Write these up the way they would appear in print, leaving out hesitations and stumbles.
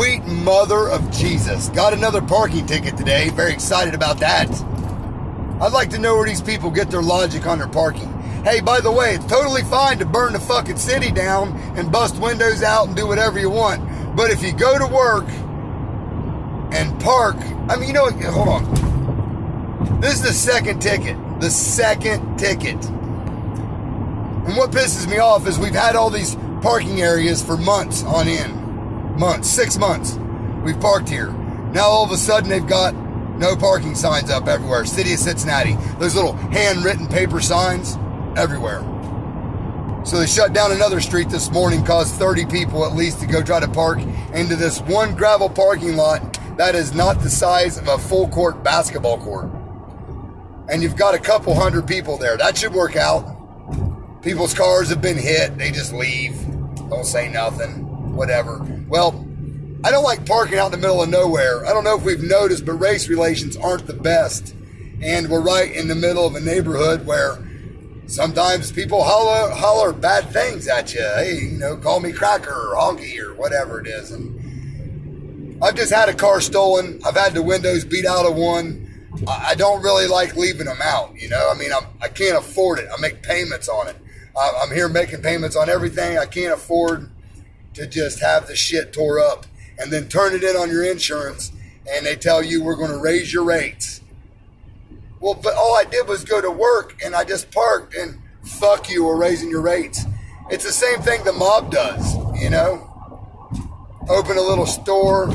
Sweet mother of Jesus. Got another parking ticket today. Very excited about that. I'd like to know where these people get their logic on their parking. Hey, by the way, it's totally fine to burn the fucking city down and bust windows out and do whatever you want. But if you go to work and park, I mean, you know, hold on. This is the second ticket. The second ticket. And what pisses me off is we've had all these parking areas for months on end. Months, 6 months. We've parked here. Now all of a sudden they've got no parking signs up everywhere. City of Cincinnati. Those little handwritten paper signs everywhere. So they shut down another street this morning, caused 30 people at least to go try to park into this one gravel parking lot that is not the size of a full court basketball court. And you've got a couple hundred people there. That should work out. People's cars have been hit. They just leave. Don't say nothing. Whatever. Well, I don't like parking out in the middle of nowhere. I don't know if we've noticed, but race relations aren't the best. And we're right in the middle of a neighborhood where sometimes people holler bad things at you. Hey, you know, call me cracker or honky or whatever it is. And I've just had a car stolen. I've had the windows beat out of one. I don't really like leaving them out, you know. I mean, I can't afford it. I make payments on it. I'm here making payments on everything. I can't afford to just have the shit tore up and then turn it in on your insurance and they tell you we're going to raise your rates. Well, but all I did was go to work and I just parked and fuck you, we're raising your rates. It's the same thing the mob does, you know. Open a little store.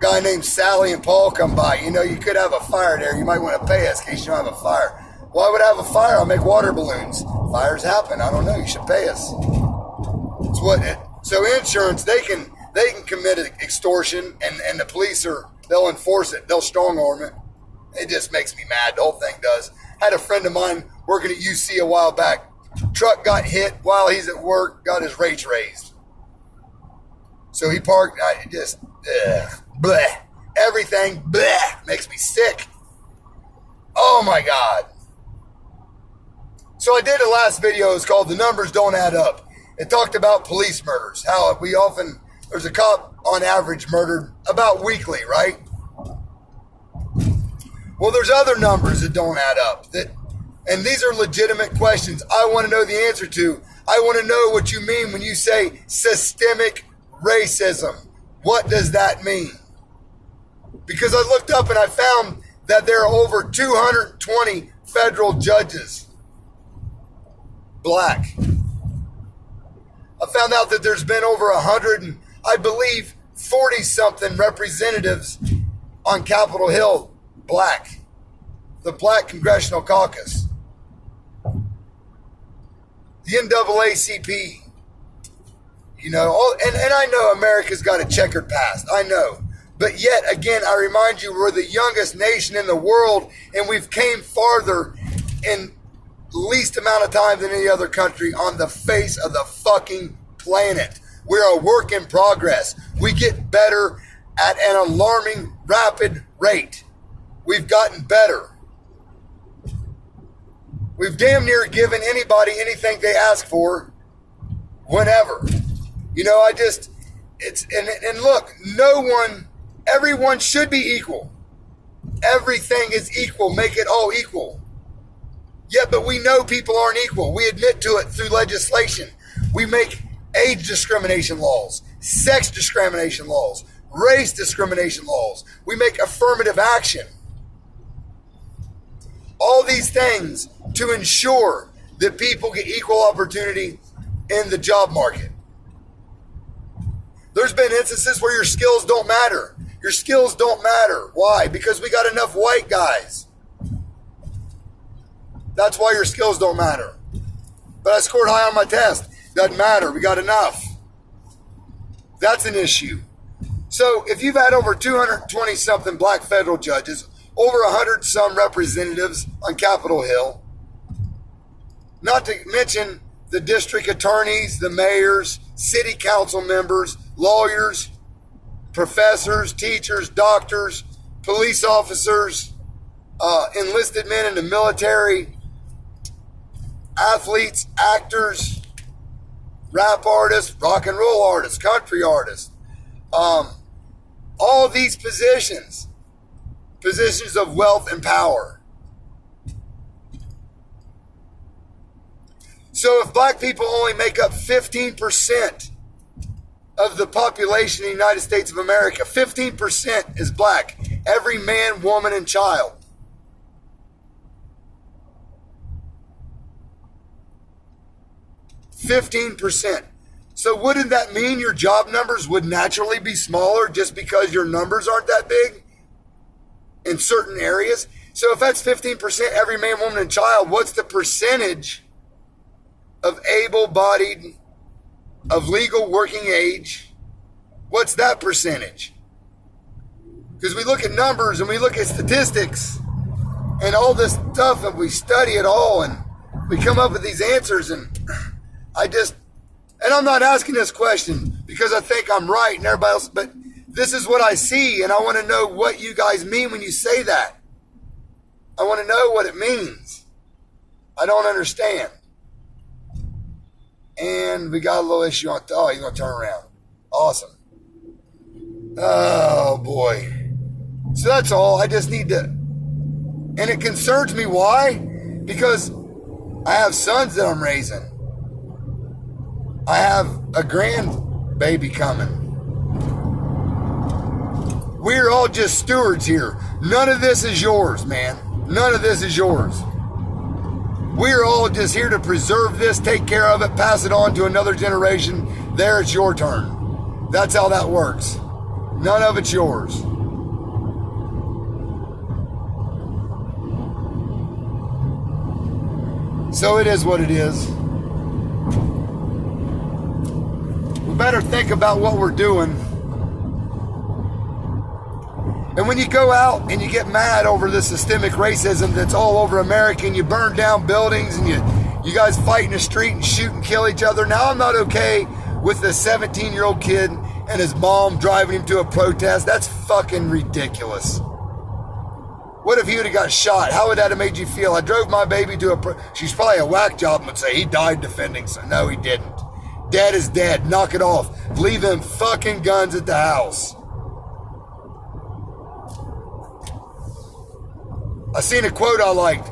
Guy named Sally and Paul come by. You know, you could have a fire there. You might want to pay us in case you don't have a fire. Why would I have a fire? I'll make water balloons. Fires happen. I don't know. You should pay us. It's what it. So insurance, they can commit extortion, and the police they'll enforce it. They'll strong arm it. It just makes me mad. The whole thing does. I had a friend of mine working at UC a while back. Truck got hit while he's at work. Got his rates raised. So he parked. Bleh. Everything bleh makes me sick. Oh my God. So I did a last video. It's called "The Numbers Don't Add Up." It talked about police murders, how there's a cop on average murdered about weekly, right? Well, there's other numbers that don't add up. And these are legitimate questions I want to know the answer to. I want to know what you mean when you say systemic racism. What does that mean? Because I looked up and I found that there are over 220 federal judges black. I found out that there's been over 100 and I believe 40-something representatives on Capitol Hill, black. The Black Congressional Caucus. The NAACP. You know, and I know America's got a checkered past. I know. But yet, again, I remind you, we're the youngest nation in the world and we've came farther in least amount of time than any other country on the face of the fucking planet. We're a work in progress. We get better at an alarming rapid rate. We've gotten better. We've damn near given anybody anything they ask for whenever. You know, and look, everyone should be equal. Everything is equal. Make it all equal. Yeah, but we know people aren't equal. We admit to it through legislation. We make age discrimination laws, sex discrimination laws, race discrimination laws. We make affirmative action. All these things to ensure that people get equal opportunity in the job market. There's been instances where your skills don't matter. Your skills don't matter. Why? Because we got enough white guys. That's why your skills don't matter. But I scored high on my test. Doesn't matter. We got enough. That's an issue. So if you've had over 220 something black federal judges, over 100 some representatives on Capitol Hill, not to mention the district attorneys, the mayors, city council members, lawyers, professors, teachers, doctors, police officers, enlisted men in the military, athletes, actors, rap artists, rock and roll artists, country artists, All these positions of wealth and power. So if black people only make up 15% of the population in the United States of America, 15% is black. Every man, woman, and child. %. So wouldn't that mean your job numbers would naturally be smaller just because your numbers aren't that big in certain areas? So if that's 15% every man, woman, and child, what's the percentage of able-bodied, of legal working age? What's that percentage? Because we look at numbers and we look at statistics and all this stuff and we study it all and we come up with these answers, and I'm not asking this question because I think I'm right and everybody else, but this is what I see, and I want to know what you guys mean when you say that. I want to know what it means. I don't understand. And we got a little issue on, oh, you're going to turn around. Awesome. Oh, boy. So that's all. I just need to, and it concerns me. Why? Because I have sons that I'm raising. I have a grandbaby coming. We're all just stewards here. None of this is yours, man. None of this is yours. We're all just here to preserve this, take care of it, pass it on to another generation. There, it's your turn. That's how that works. None of it's yours. So it is what it is. We better think about what we're doing. And when you go out and you get mad over the systemic racism that's all over America, and you burn down buildings and you guys fight in the street and shoot and kill each other. Now I'm not okay with the 17-year-old kid and his mom driving him to a protest. That's fucking ridiculous. What if he would have got shot? How would that have made you feel? I drove my baby to she's probably a whack job and would say he died defending. So no, he didn't. Dead is dead. Knock it off. Leave them fucking guns at the house. I seen a quote I liked.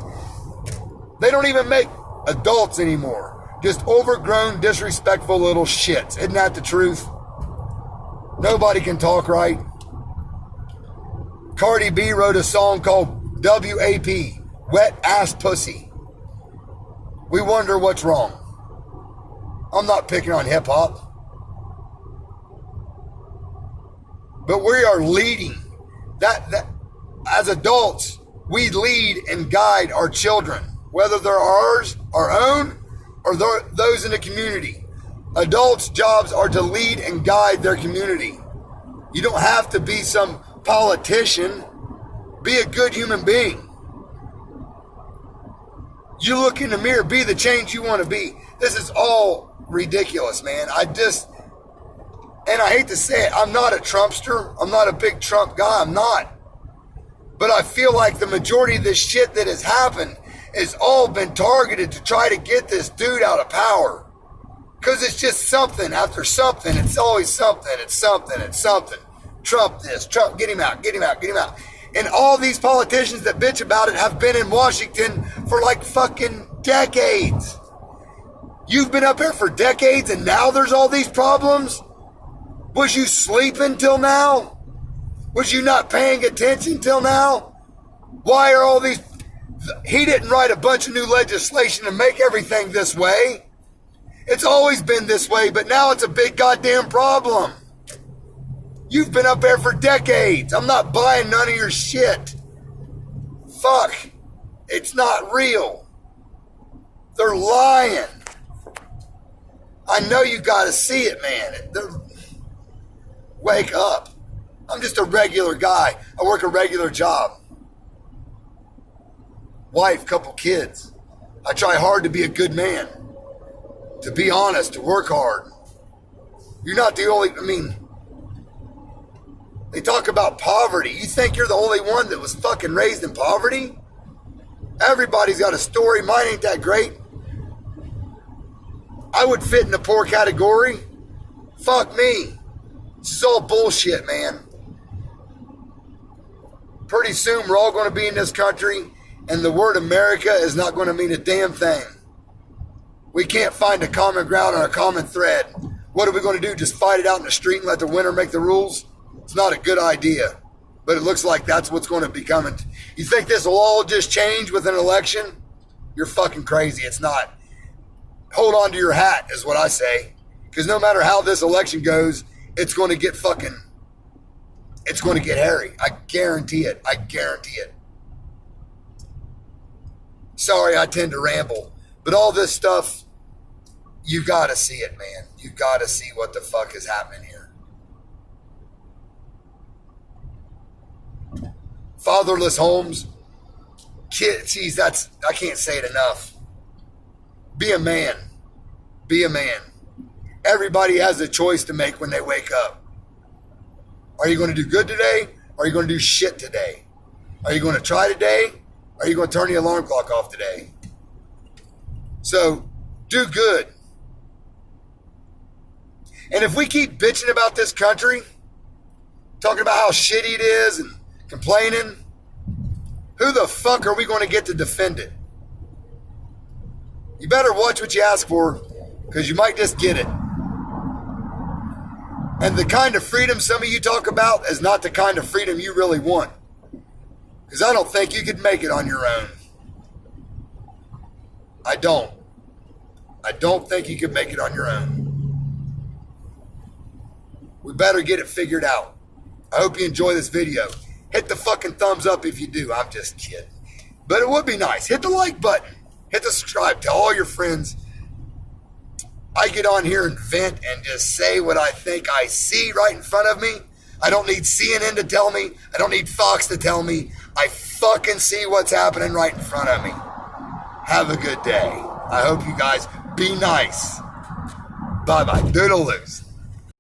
They don't even make adults anymore. Just overgrown, disrespectful little shits. Isn't that the truth? Nobody can talk right. Cardi B wrote a song called WAP, Wet Ass Pussy. We wonder what's wrong. I'm not picking on hip hop. But we are leading. That as adults, we lead and guide our children, whether they're ours, our own, or those in the community. Adults' jobs are to lead and guide their community. You don't have to be some politician. Be a good human being. You look in the mirror, be the change you want to be. This is all ridiculous, man. And I hate to say it, I'm not a Trumpster. I'm not a big Trump guy. I'm not. But I feel like the majority of this shit that has happened has all been targeted to try to get this dude out of power. Because it's just something after something. It's always something. It's something. It's something. Trump this. Trump, get him out. Get him out. Get him out. And all these politicians that bitch about it have been in Washington for like fucking decades. You've been up here for decades and now there's all these problems? Was you sleeping till now? Was you not paying attention till now? Why are all these... He didn't write a bunch of new legislation to make everything this way. It's always been this way, but now it's a big goddamn problem. You've been up there for decades. I'm not buying none of your shit. Fuck. It's not real. They're lying. I know you gotta see it, man. Wake up. I'm just a regular guy. I work a regular job. Wife, couple kids. I try hard to be a good man. To be honest, to work hard. You're not the only, they talk about poverty. You think you're the only one that was fucking raised in poverty? Everybody's got a story. Mine ain't that great. I would fit in the poor category. Fuck me. This is all bullshit, man. Pretty soon we're all going to be in this country and the word America is not going to mean a damn thing. We can't find a common ground or a common thread. What are we going to do? Just fight it out in the street and let the winner make the rules? It's not a good idea. But it looks like that's what's going to be coming. You think this will all just change with an election? You're fucking crazy. It's not. Hold on to your hat is what I say. Because no matter how this election goes, it's going to get hairy. I guarantee it. I guarantee it. Sorry, I tend to ramble. But all this stuff, you got to see it, man. You got to see what the fuck is happening here. Fatherless homes. Kids, geez, I can't say it enough. Be a man. Be a man. Everybody has a choice to make when they wake up. Are you going to do good today? Or are you going to do shit today? Are you going to try today? Or are you going to turn the alarm clock off today? So, do good. And if we keep bitching about this country, talking about how shitty it is and complaining, who the fuck are we going to get to defend it? You better watch what you ask for, because you might just get it. And the kind of freedom some of you talk about is not the kind of freedom you really want. Because I don't think you could make it on your own. I don't. I don't think you could make it on your own. We better get it figured out. I hope you enjoy this video. Hit the fucking thumbs up if you do. I'm just kidding. But it would be nice. Hit the like button. Hit the subscribe. Tell all your friends. I get on here and vent and just say what I think I see right in front of me. I don't need CNN to tell me. I don't need Fox to tell me. I fucking see what's happening right in front of me. Have a good day. I hope you guys be nice. Bye-bye. Doodle-loos.